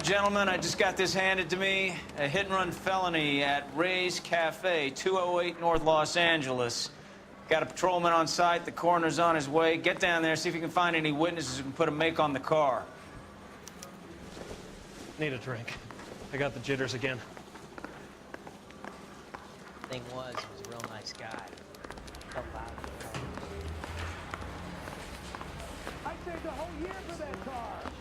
right, gentlemen, I just got this handed to me. A hit-and-run felony at Ray's Cafe, 208 North Los Angeles. Got a patrolman on site. The coroner's on his way. Get down there, see if you can find any witnesses who can put a make on the car. Need a drink. I got the jitters again. Thing was, he was a real nice guy. Felt loud. I saved a whole year for that car.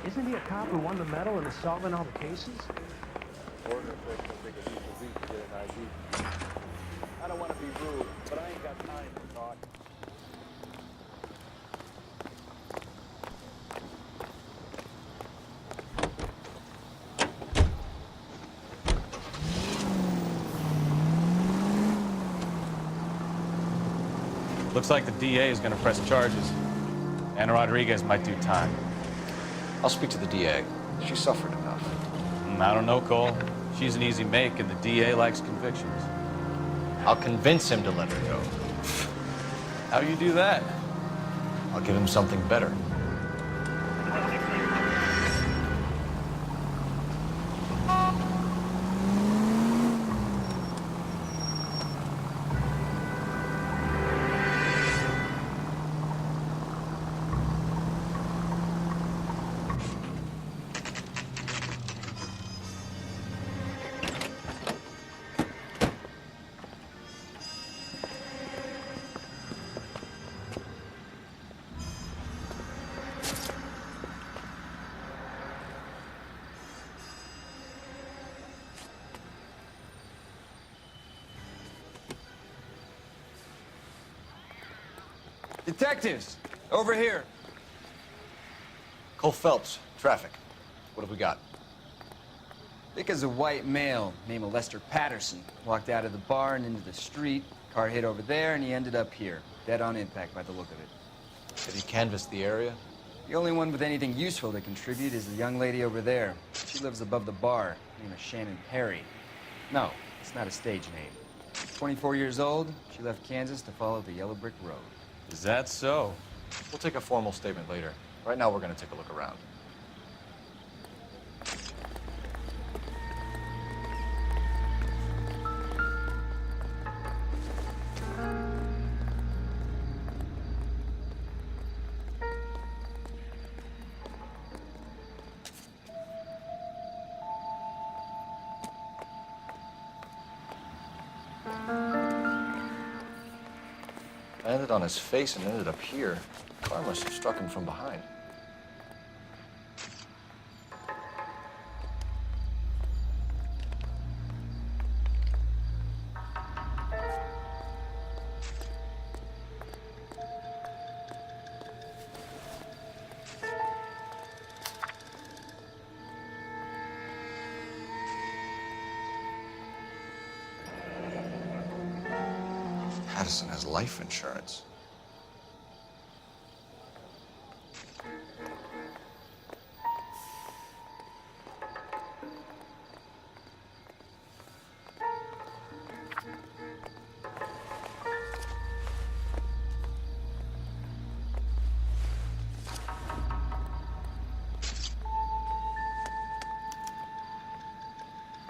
Isn't he a cop who won the medal and is solving all the cases? Ordinary folks don't take a piece of beef to get an ID. I don't want to be rude, but I ain't got time for talk. Looks like the DA is going to press charges. Anna Rodriguez might do time. I'll speak to the DA. She suffered enough. I don't know, Cole. She's an easy make, and the DA likes convictions. I'll convince him to let her go. How you do that? I'll give him something better. Detectives, over here. Cole Phelps, traffic. What have we got? Thick as a white male named Lester Patterson. Walked out of the bar and into the street. Car hit over there, and he ended up here. Dead on impact by the look of it. Did he canvass the area? The only one with anything useful to contribute is the young lady over there. She lives above the bar. Her name is Shannon Perry. No, it's not a stage name. 24 years old, she left Kansas to follow the yellow brick road. Is that so? We'll take a formal statement later. Right now, we're going to take a look around. Landed on his face and ended up here. The car must have struck him from behind. Patterson has life insurance.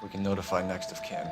We can notify next of kin.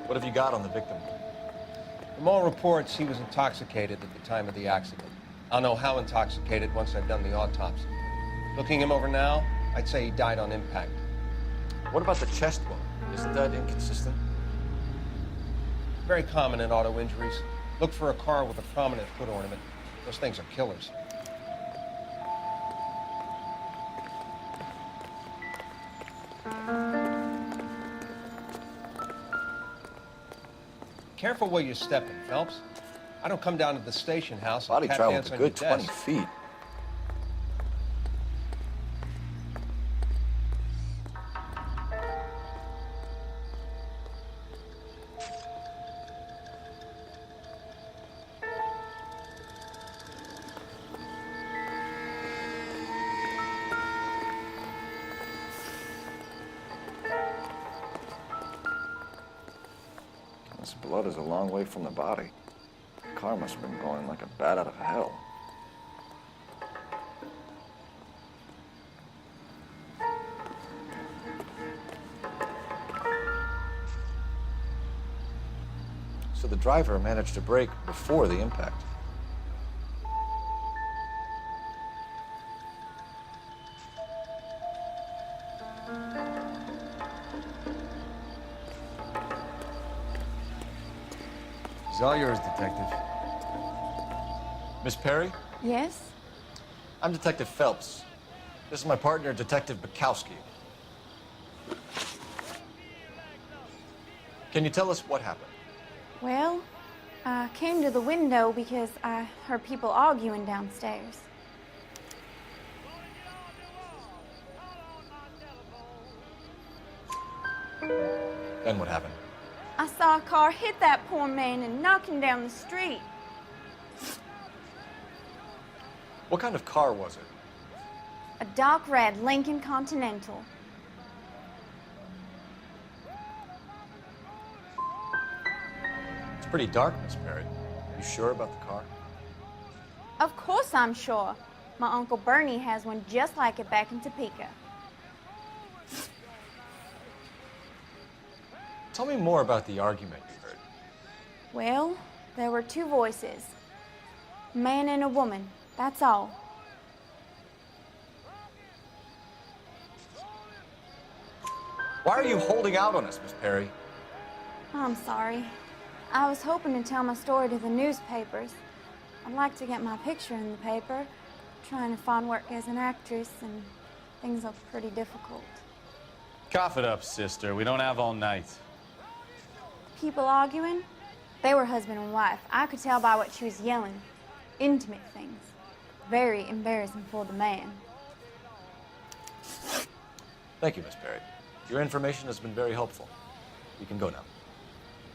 What have you got on the victim? From all reports, he was intoxicated at the time of the accident. I'll know how intoxicated once I've done the autopsy. Looking him over now, I'd say he died on impact. What about the chest wound? Isn't that inconsistent? Very common in auto injuries. Look for a car with a prominent foot ornament. Those things are killers. Careful where you're stepping, Phelps. I don't come down to the station house and Body tap traveled dance a on your good 20 desk. feet. This blood is a long way from the body. The car must have been going like a bat out of hell. So the driver managed to brake before the impact. It's all yours, Detective. Miss Perry, Yes? I'm Detective Phelps. This is my partner, Detective Bukowski. Can you tell us what happened? Well, I came to the window because I heard people arguing downstairs. Then what happened? I saw a car hit that poor man and knock him down the street. What kind of car was it? A dark red Lincoln Continental. It's pretty dark, Miss Perry. You sure about the car? Of course I'm sure. My Uncle Bernie has one just like it back in Topeka. Tell me more about the argument you heard. Well, there were two voices. A man and a woman, that's all. Why are you holding out on us, Miss Perry? I'm sorry. I was hoping to tell my story to the newspapers. I'd like to get my picture in the paper. Trying to find work as an actress, and things look pretty difficult. Cough it up, sister. We don't have all night. People arguing? They were husband and wife. I could tell by what she was yelling. Intimate things. Very embarrassing for the man. Thank you, Miss Perry. Your information has been very helpful. You can go now.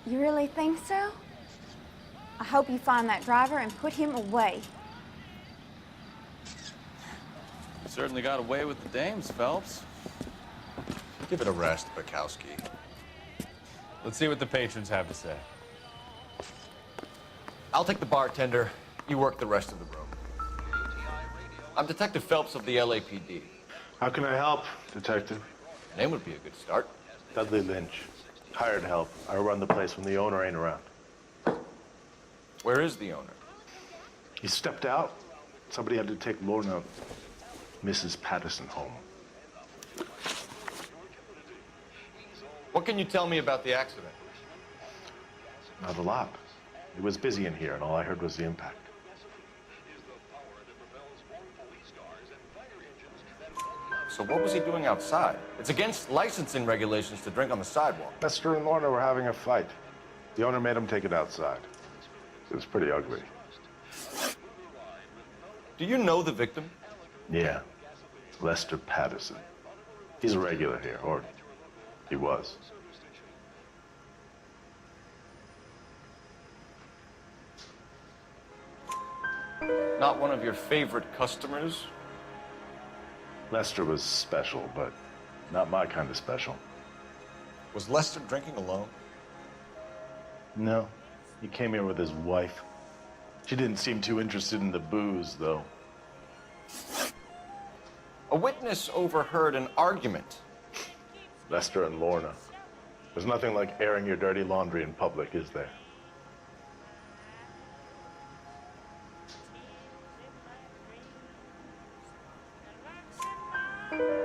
You really think so? I hope you find that driver and put him away. You certainly got away with the dames, Phelps. Give it a rest, Bukowski. Let's see what the patrons have to say. I'll take the bartender. You work the rest of the room. I'm Detective Phelps of the LAPD. How can I help, Detective? Your name would be a good start. Dudley Lynch. Hired help. I run the place when the owner ain't around. Where is the owner? He stepped out. Somebody had to take Lorna, Mrs. Patterson, home. What can you tell me about the accident? Not a lot. It was busy in here, and all I heard was the impact. So what was he doing outside? It's against licensing regulations to drink on the sidewalk. Lester and Lorna were having a fight. The owner made him take it outside. It was pretty ugly. Do you know the victim? Yeah. Lester Patterson. He's a regular here, or he was. Not one of your favorite customers? Lester was special, but not my kind of special. Was Lester drinking alone? No. He came here with his wife. She didn't seem too interested in the booze, though. A witness overheard an argument. Lester and Lorna. There's nothing like airing your dirty laundry in public, is there?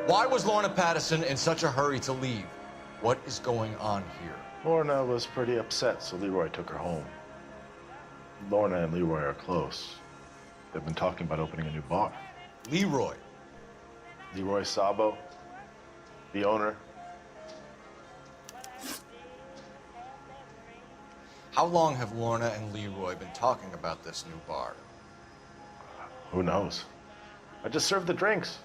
Why Why was Lorna Patterson in such a hurry to leave? What is going on here? Lorna was pretty upset, so Leroy took her home. Lorna and Leroy are close. They've been talking about opening a new bar. Leroy. Leroy Sabo, the owner. How long have Lorna and Leroy been talking about this new bar? Who knows? I just served the drinks.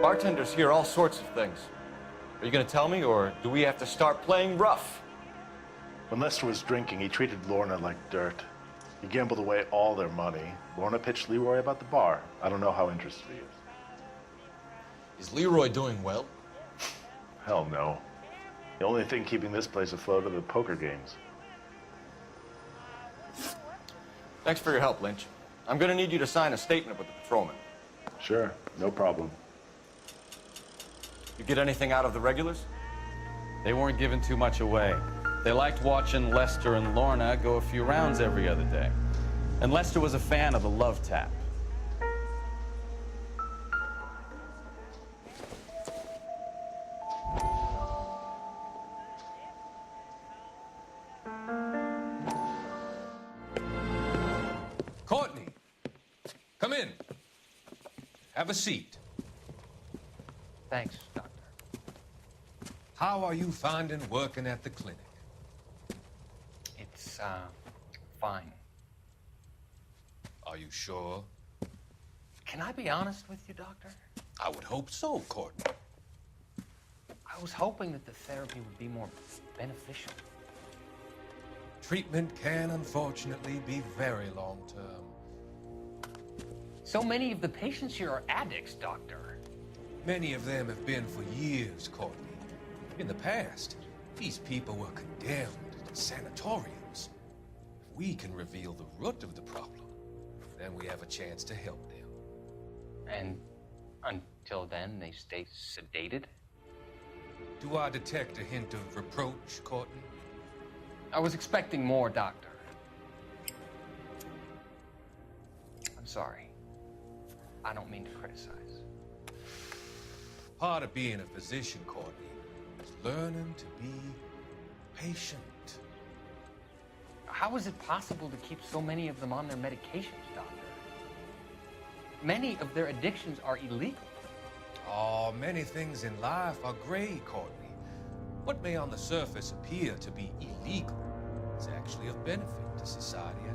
Bartenders hear all sorts of things. Are you going to tell me, or do we have to start playing rough? When Lester was drinking, he treated Lorna like dirt. He gambled away all their money. Lorna pitched Leroy about the bar. I don't know how interested he is. Is Leroy doing well? Hell no. The only thing keeping this place afloat are the poker games. Thanks for your help, Lynch. I'm going to need you to sign a statement with the patrolman. Sure, no problem. You get anything out of the regulars? They weren't giving too much away. They liked watching Lester and Lorna go a few rounds every other day. And Lester was a fan of the love tap. Courtney, come in. Have a seat. Thanks, Doctor. How are you finding working at the clinic? It's, fine. Are you sure? Can I be honest with you, Doctor? I would hope so, Courtney. I was hoping that the therapy would be more beneficial. Treatment can unfortunately be very long-term. So many of the patients here are addicts, Doctor. Many of them have been for years, Courtney. In the past, these people were condemned to sanatoriums. If we can reveal the root of the problem, then we have a chance to help them. And until then, they stay sedated? Do I detect a hint of reproach, Courtney? I was expecting more, Doctor. I'm sorry. I don't mean to criticize. Part of being a physician, Courtney, is learning to be patient. How is it possible to keep so many of them on their medications, Doctor? Many of their addictions are illegal. Oh, many things in life are gray, Courtney. What may on the surface appear to be illegal is actually of benefit to society